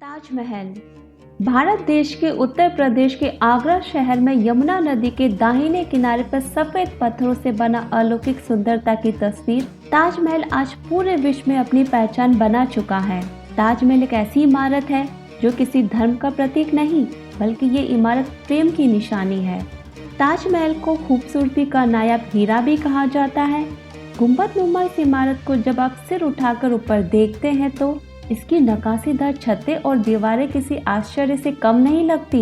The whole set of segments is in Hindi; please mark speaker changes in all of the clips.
Speaker 1: ताजमहल भारत देश के उत्तर प्रदेश के आगरा शहर में यमुना नदी के दाहिने किनारे पर सफेद पत्थरों से बना अलौकिक सुंदरता की तस्वीर ताजमहल आज पूरे विश्व में अपनी पहचान बना चुका है। ताजमहल एक ऐसी इमारत है जो किसी धर्म का प्रतीक नहीं बल्कि ये इमारत प्रेम की निशानी है। ताजमहल को खूबसूरती का नायाब हीरा भी कहा जाता है। गुंबदनुमा इस इमारत को जब आप सिर उठाकर ऊपर देखते हैं तो इसकी नक्काशीदार छतें और दीवारें किसी आश्चर्य से कम नहीं लगती।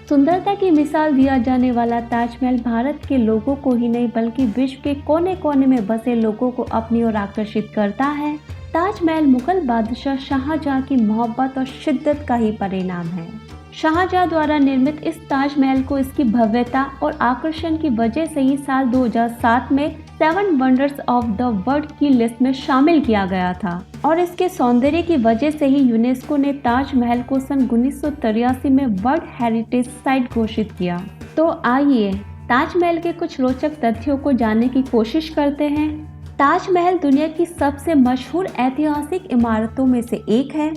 Speaker 1: सुंदरता की मिसाल दिया जाने वाला ताजमहल भारत के लोगों को ही नहीं बल्कि विश्व के कोने कोने में बसे लोगों को अपनी ओर आकर्षित करता है। ताजमहल मुगल बादशाह शाहजहां की मोहब्बत और शिद्दत का ही परिणाम है। शाहजहां द्वारा निर्मित इस ताजमहल को इसकी भव्यता और आकर्षण की वजह से ही साल 2007 में 7 वंडर्स ऑफ द वर्ल्ड की लिस्ट में शामिल किया गया था और इसके सौंदर्य की वजह से ही यूनेस्को ने ताजमहल को सन 1983 में वर्ल्ड हेरिटेज साइट घोषित किया। तो आइए ताजमहल के कुछ रोचक तथ्यों को जानने की कोशिश करते हैं। ताजमहल दुनिया की सबसे मशहूर ऐतिहासिक इमारतों में से एक है।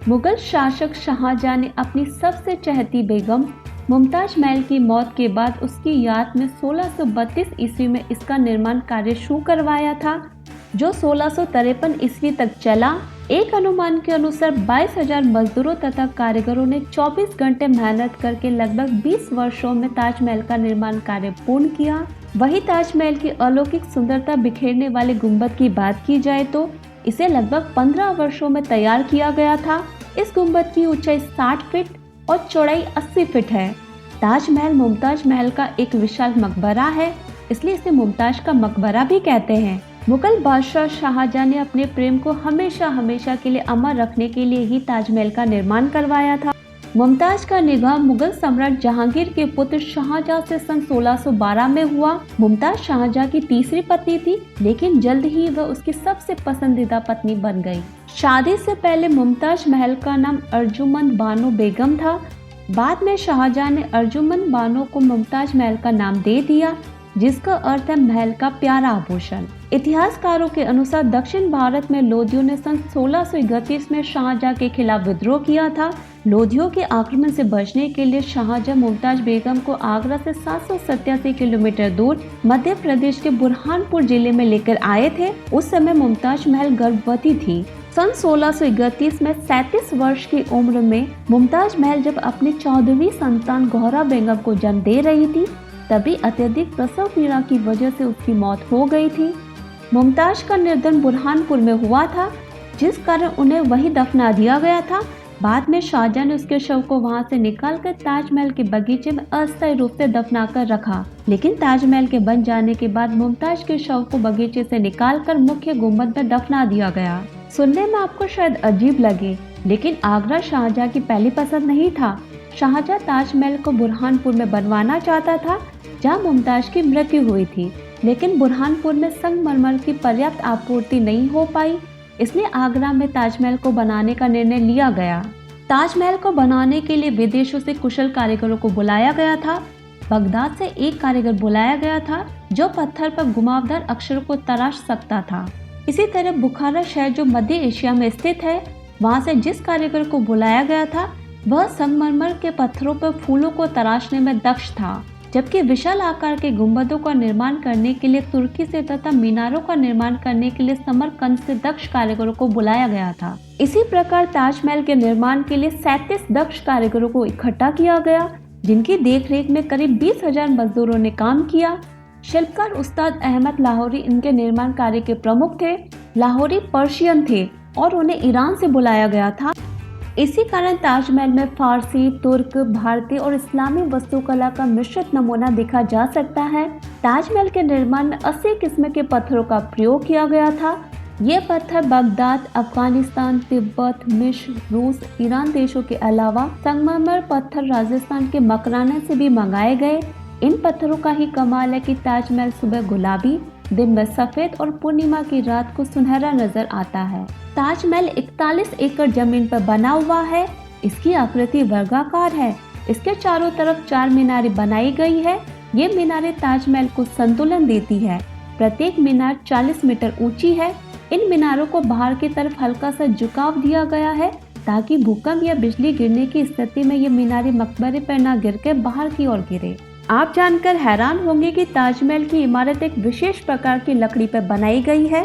Speaker 1: मुगल शासक शाहजहां ने अपनी सबसे चहेती बेगम मुमताज महल की मौत के बाद उसकी याद में 1632 ईस्वी में इसका निर्माण कार्य शुरू करवाया था, जो 1653 ईस्वी तक चला। एक अनुमान के अनुसार 22,000 मजदूरों तथा कारीगरों ने 24 घंटे मेहनत करके लगभग 20 वर्षों में ताजमहल का निर्माण कार्य पूर्ण किया। वही ताजमहल की अलौकिक सुंदरता बिखेरने वाले गुंबद की बात की जाए तो इसे लगभग 15 वर्षों में तैयार किया गया था। इस गुंबद की ऊंचाई 60 फीट और चौड़ाई 80 फीट है। ताजमहल मुमताज महल का एक विशाल मकबरा है, इसलिए इसे मुमताज का मकबरा भी कहते हैं। मुगल बादशाह शाहजहां ने अपने प्रेम को हमेशा हमेशा के लिए अमर रखने के लिए ही ताजमहल का निर्माण करवाया था। मुमताज का निकाह मुगल सम्राट जहांगीर के पुत्र शाहजहां से सन 1612 में हुआ। मुमताज शाहजहां की तीसरी पत्नी थी, लेकिन जल्द ही वह उसकी सबसे पसंदीदा पत्नी बन गई। शादी से पहले मुमताज महल का नाम अर्जुमंद बानो बेगम था। बाद में शाहजहां ने अर्जुमंद बानो को मुमताज महल का नाम दे दिया, जिसका अर्थ है महल का प्यारा आभूषण। इतिहासकारों के अनुसार दक्षिण भारत में लोधियों ने सन 1631 में शाहजहां के खिलाफ विद्रोह किया था। लोधियों के आक्रमण से बचने के लिए शाहजहां मुमताज बेगम को आगरा से 787 किलोमीटर दूर मध्य प्रदेश के बुरहानपुर जिले में लेकर आए थे। उस समय मुमताज महल गर्भवती थी। सन 1631 में 37 वर्ष की उम्र में मुमताज महल जब अपनी 14वीं संतान गौहरा बेगम को जन्म दे रही थी, तभी अत्यधिक प्रसव पीड़ा की वजह से उसकी मौत हो गई थी। मुमताज का निर्धन बुरहानपुर में हुआ था, जिस कारण उन्हें वहीं दफना दिया गया था। बाद में शाहजहां ने उसके शव को वहां से निकालकर ताजमहल के बगीचे में अस्थायी रूप से दफना कर रखा, लेकिन ताजमहल के बन जाने के बाद मुमताज के शव को बगीचे से निकालकर मुख्य गुंबद में दफना दिया गया। सुनने में आपको शायद अजीब लगे, लेकिन आगरा शाहजहां की पहली पसंद नहीं था। शाहजहां ताजमहल को बुरहानपुर में बनवाना चाहता था, जहां मुमताज की मृत्यु हुई थी, लेकिन बुरहानपुर में संगमरमर की पर्याप्त आपूर्ति नहीं हो पाई, इसलिए आगरा में ताजमहल को बनाने का निर्णय लिया गया। ताजमहल को बनाने के लिए विदेशों से कुशल कारीगरों को बुलाया गया था। बगदाद से एक कारीगर बुलाया गया था जो पत्थर पर घुमावदार अक्षरों को तराश सकता था। इसी तरह बुखारा शहर जो मध्य एशिया में स्थित है, वहां से जिस कारीगर को बुलाया गया था वह संगमरमर के पत्थरों पर फूलों को तराशने में दक्ष था, जबकि विशाल आकार के गुंबदों का निर्माण करने के लिए तुर्की से तथा मीनारों का निर्माण करने के लिए समरकंद से दक्ष कारीगरों को बुलाया गया था। इसी प्रकार ताजमहल के निर्माण के लिए 37 दक्ष कारीगरों को इकट्ठा किया गया, जिनकी देखरेख में करीब 20,000 मजदूरों ने काम किया। शिल्पकार उस्ताद अहमद लाहौरी इनके निर्माण कार्य के प्रमुख थे। लाहौरी पर्शियन थे और उन्हें ईरान से बुलाया गया था। इसी कारण ताजमहल में फारसी, तुर्क, भारतीय और इस्लामी वास्तुकला का मिश्रित नमूना देखा जा सकता है। ताजमहल के निर्माण में 80 किस्म के पत्थरों का प्रयोग किया गया था। ये पत्थर बगदाद, अफगानिस्तान, तिब्बत, मिस्र, रूस, ईरान देशों के अलावा संगमरमर पत्थर राजस्थान के मकराना से भी मंगाए गए। इन पत्थरों का ही कमाल है कि ताजमहल सुबह गुलाबी, दिन में सफेद और पूर्णिमा की रात को सुनहरा नजर आता है। ताजमहल 41 एकड़ जमीन पर बना हुआ है। इसकी आकृति वर्गाकार है। इसके चारों तरफ 4 मीनारें बनाई गई है। ये मीनारें ताजमहल को संतुलन देती है। प्रत्येक मीनार 40 मीटर ऊंची है। इन मीनारों को बाहर की तरफ हल्का सा झुकाव दिया गया है, ताकि भूकंप या बिजली गिरने की स्थिति में ये मीनारे मकबरे पर न गिरकर बाहर की ओर गिरे। आप जानकर हैरान होंगे कि ताजमहल की इमारत एक विशेष प्रकार की लकड़ी पर बनाई गई है।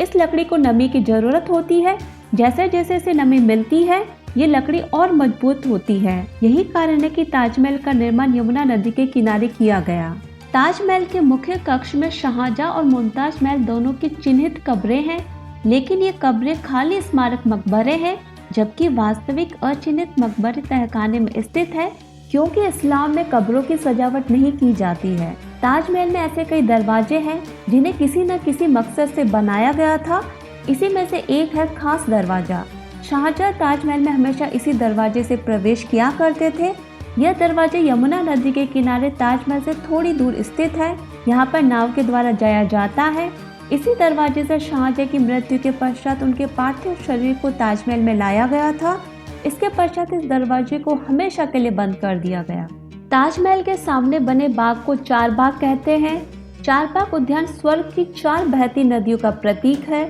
Speaker 1: इस लकड़ी को नमी की जरूरत होती है। जैसे जैसे इसे नमी मिलती है ये लकड़ी और मजबूत होती है। यही कारण है कि ताजमहल का निर्माण यमुना नदी के किनारे किया गया। ताजमहल के मुख्य कक्ष में शाहजहां और मुमताज महल दोनों की चिन्हित कब्रें हैं, लेकिन ये कब्रें खाली स्मारक मकबरे हैं, जबकि वास्तविक अचिन्हित मकबरे तहखाने में स्थित है, क्योंकि इस्लाम में कब्रों की सजावट नहीं की जाती है। ताजमहल में ऐसे कई दरवाजे हैं जिन्हें किसी न किसी मकसद से बनाया गया था। इसी में से एक है खास दरवाजा। शाहजहां ताजमहल में हमेशा इसी दरवाजे से प्रवेश किया करते थे। यह दरवाजा यमुना नदी के किनारे ताजमहल से थोड़ी दूर स्थित है। यहाँ पर नाव के द्वारा जाया जाता है। इसी दरवाजे से शाहजहां की मृत्यु के पश्चात उनके पार्थिव शरीर को ताजमहल में लाया गया था। इसके पश्चात इस दरवाजे को हमेशा के लिए बंद कर दिया गया। ताजमहल के सामने बने बाग को चार बाग कहते हैं। चार बाग उद्यान स्वर्ग की 4 बहती नदियों का प्रतीक है।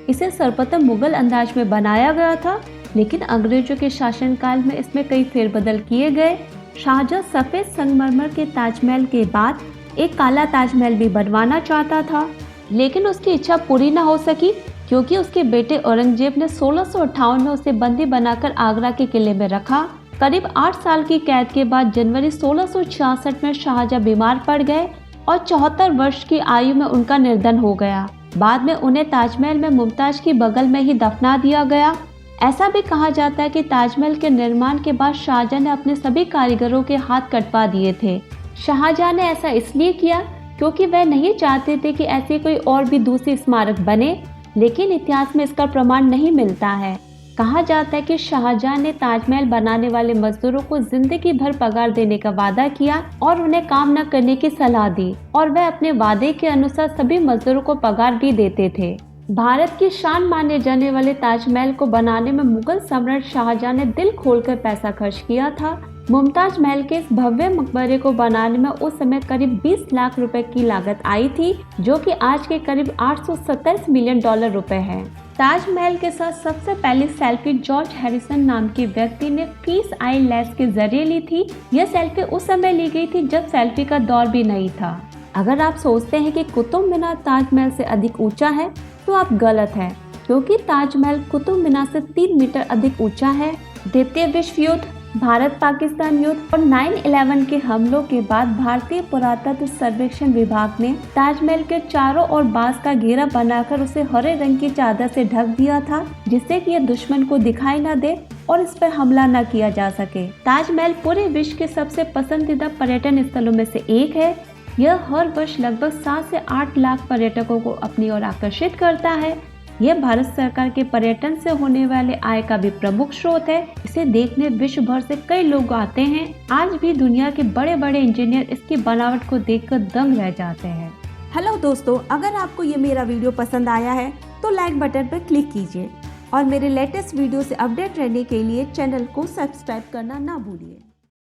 Speaker 1: इसे सर्वप्रथम मुगल अंदाज में बनाया गया था, लेकिन अंग्रेजों के शासनकाल में इसमें कई फेरबदल किए गए। शाहजहां सफेद संगमरमर के ताजमहल के बाद एक काला ताजमहल भी बनवाना चाहता था, लेकिन उसकी इच्छा पूरी न हो सकी, क्योंकि उसके बेटे औरंगजेब ने 1658 में उसे बंदी बनाकर आगरा के किले में रखा। करीब 8 साल की कैद के बाद जनवरी 1666 में शाहजहां बीमार पड़ गए और 74 वर्ष की आयु में उनका निधन हो गया। बाद में उन्हें ताजमहल में मुमताज की बगल में ही दफना दिया गया। ऐसा भी कहा जाता है कि ताजमहल के निर्माण के बाद शाहजहां ने अपने सभी कारीगरों के हाथ कटवा दिए थे। शाहजहां ने ऐसा इसलिए किया क्योंकि वह नहीं चाहते थे कि ऐसी कोई और भी दूसरी स्मारक बने, लेकिन इतिहास में इसका प्रमाण नहीं मिलता है। कहा जाता है कि शाहजहां ने ताजमहल बनाने वाले मजदूरों को जिंदगी भर पगार देने का वादा किया और उन्हें काम न करने की सलाह दी, और वह अपने वादे के अनुसार सभी मजदूरों को पगार भी देते थे। भारत की शान माने जाने वाले ताजमहल को बनाने में मुगल सम्राट शाहजहां ने दिल खोलकर पैसा खर्च किया था। मुमताज महल के इस भव्य मकबरे को बनाने में उस समय करीब 20 लाख रुपए की लागत आई थी, जो कि आज के करीब 827 मिलियन डॉलर रुपए है। ताजमहल के साथ सबसे पहली सेल्फी जॉर्ज हैरिसन नाम के व्यक्ति ने फिश आई लेंस के जरिए ली थी। यह सेल्फी उस समय ली गई थी जब सेल्फी का दौर भी नहीं था। अगर आप सोचते हैं कि कुतुब मीनार ताजमहल से अधिक ऊंचा है, तो आप गलत हैं, क्योंकि ताजमहल कुतुब मीनार से 3 मीटर अधिक ऊंचा है। द्वितीय विश्व युद्ध, भारत पाकिस्तान युद्ध और 9/11 के हमलों के बाद भारतीय पुरातत्व सर्वेक्षण विभाग ने ताजमहल के चारों ओर बांस का घेरा बनाकर उसे हरे रंग की चादर से ढक दिया था, जिससे कि यह दुश्मन को दिखाई न दे और इस पर हमला न किया जा सके। ताजमहल पूरे विश्व के सबसे पसंदीदा पर्यटन स्थलों में से एक है। यह हर वर्ष लगभग 7 से 8 लाख पर्यटकों को अपनी ओर आकर्षित करता है। यह भारत सरकार के पर्यटन से होने वाले आय का भी प्रमुख स्रोत है। इसे देखने विश्व भर से कई लोग आते हैं। आज भी दुनिया के बड़े बड़े इंजीनियर इसकी बनावट को देखकर दंग रह जाते हैं।
Speaker 2: हेलो दोस्तों, अगर आपको ये मेरा वीडियो पसंद आया है तो लाइक बटन पर क्लिक कीजिए और मेरे लेटेस्ट वीडियो से अपडेट रहने के लिए चैनल को सब्सक्राइब करना ना भूलिए।